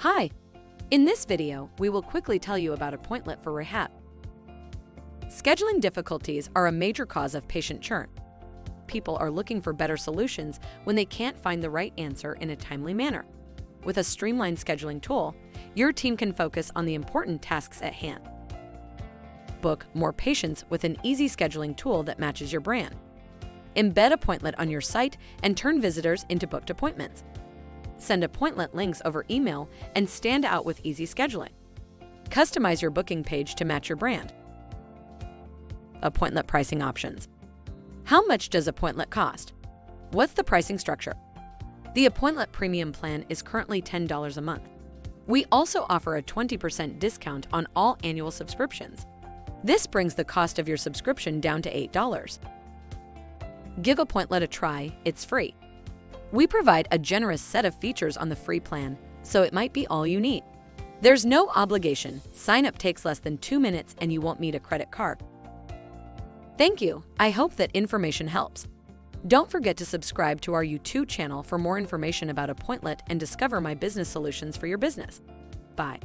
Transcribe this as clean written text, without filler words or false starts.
Hi! In this video, we will quickly tell you about Appointlet for Rehab. Scheduling difficulties are a major cause of patient churn. People are looking for better solutions when they can't find the right answer in a timely manner. With a streamlined scheduling tool, your team can focus on the important tasks at hand. Book more patients with an easy scheduling tool that matches your brand. Embed Appointlet on your site and turn visitors into booked appointments. Send Appointlet links over email and stand out with easy scheduling. Customize your booking page to match your brand. Appointlet pricing options. How much does Appointlet cost? What's the pricing structure? The Appointlet Premium plan is currently $10 a month. We also offer a 20% discount on all annual subscriptions. This brings the cost of your subscription down to $8. Give Appointlet a try, it's free. We provide a generous set of features on the free plan, so it might be all you need. There's no obligation. Sign up takes less than 2 minutes and you won't need a credit card. Thank you. I hope that information helps. Don't forget to subscribe to our YouTube channel for more information about Appointlet and discover my business solutions for your business. Bye.